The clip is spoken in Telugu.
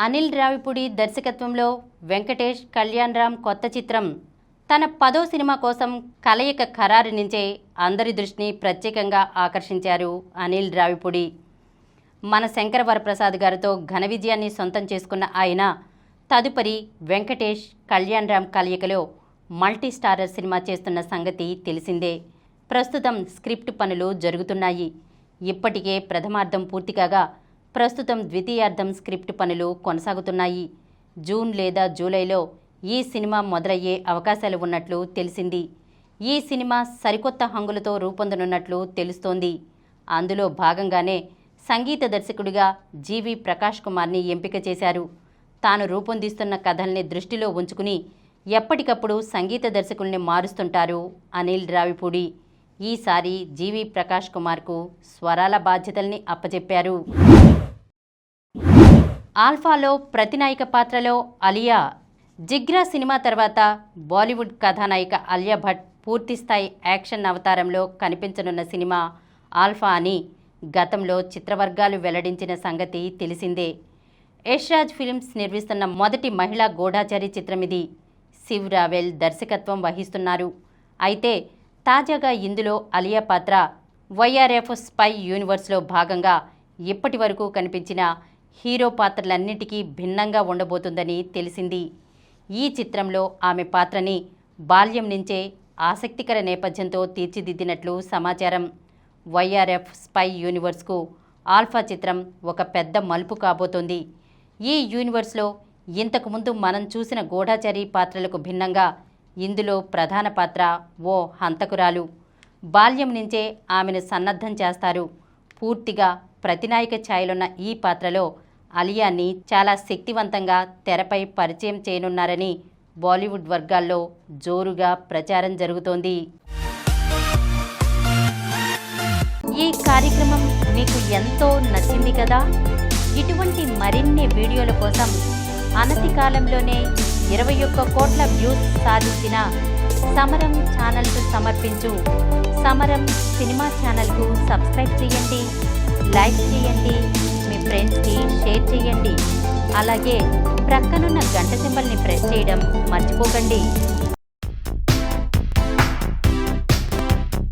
అనిల్ రావిపూడి దర్శకత్వంలో వెంకటేష్ కళ్యాణ్ రామ్ కొత్త చిత్రం. తన 10వ సినిమా కోసం కలయిక ఖరారు నుంచే అందరి దృష్టిని ప్రత్యేకంగా ఆకర్షించారు అనిల్ రావిపూడి. మన శంకర వరప్రసాద్ గారితో ఘన విజయాన్ని సొంతం చేసుకున్న ఆయన తదుపరి వెంకటేష్ కళ్యాణ్ రామ్ కలయికలో మల్టీ స్టారర్ సినిమా చేస్తున్న సంగతి తెలిసిందే. ప్రస్తుతం స్క్రిప్ట్ పనులు జరుగుతున్నాయి. ఇప్పటికే ప్రథమార్థం పూర్తి కాగా ప్రస్తుతం ద్వితీయార్థం స్క్రిప్ట్ పనులు కొనసాగుతున్నాయి. జూన్ లేదా జూలైలో ఈ సినిమా మొదలయ్యే అవకాశాలు ఉన్నట్లు తెలిసింది. ఈ సినిమా సరికొత్త హంగులతో రూపొందనున్నట్లు తెలుస్తోంది. అందులో భాగంగానే సంగీత దర్శకుడిగా జీవి ప్రకాష్ కుమార్ని ఎంపిక చేశారు. తాను రూపొందిస్తున్న కథల్ని దృష్టిలో ఉంచుకుని ఎప్పటికప్పుడు సంగీత దర్శకుల్ని మారుస్తుంటారు అనిల్ రావిపూడి. ఈసారి జీవి ప్రకాష్ కుమార్కు స్వరాల బాధ్యతల్ని అప్పచెప్పారు. ఆల్ఫాలో ప్రతినాయిక పాత్రలో అలియా. జిగ్రా సినిమా తర్వాత బాలీవుడ్ కథానాయిక అలియా భట్ పూర్తిస్థాయి యాక్షన్ అవతారంలో కనిపించనున్న సినిమా ఆల్ఫా అని గతంలో చిత్రవర్గాలు వెల్లడించిన సంగతి తెలిసిందే. యష్ రాజ్ ఫిల్మ్స్ నిర్మిస్తున్న మొదటి మహిళా గూఢాచారి చిత్రమిది. శివ్ రావెల్ దర్శకత్వం వహిస్తున్నారు. అయితే తాజాగా ఇందులో అలియా పాత్ర వైఆర్ఎఫ్ స్పై యూనివర్స్లో భాగంగా ఇప్పటి వరకు కనిపించిన హీరో పాత్రలన్నింటికీ భిన్నంగా ఉండబోతుందని తెలిసింది. ఈ చిత్రంలో ఆమె పాత్రని బాల్యం నుంచే ఆసక్తికర నేపథ్యంతో తీర్చిదిద్దినట్లు సమాచారం. వైఆర్ఎఫ్ స్పై యూనివర్స్కు ఆల్ఫా చిత్రం ఒక పెద్ద మలుపు కాబోతోంది. ఈ యూనివర్స్లో ఇంతకుముందు మనం చూసిన గూఢాచారి పాత్రలకు భిన్నంగా ఇందులో ప్రధాన పాత్ర ఓ హంతకురాలు. బాల్యం నుంచే ఆమెను సన్నద్ధం చేస్తారు. పూర్తిగా ప్రతినాయక ఛాయలున్న ఈ పాత్రలో అలియాని చాలా శక్తివంతంగా తెరపై పరిచయం చేయనున్నారని బాలీవుడ్ వర్గాల్లో జోరుగా ప్రచారం జరుగుతోంది. ఈ కార్యక్రమం మీకు ఎంతో నచ్చింది కదా. ఇటువంటి మరిన్ని వీడియోల కోసం అనతి కాలంలోనే 21 కోట్ల వ్యూస్ సాధించిన సమరం ఛానల్కు సమర్పించు సమరం సినిమా ఛానల్కు సబ్స్క్రైబ్ చేయండి, లైక్ చేయండి, మీ ఫ్రెండ్స్కి షేర్ చేయండి. అలాగే ప్రక్కనున్న గంట సింబల్ని ప్రెస్ చేయడం మర్చిపోకండి.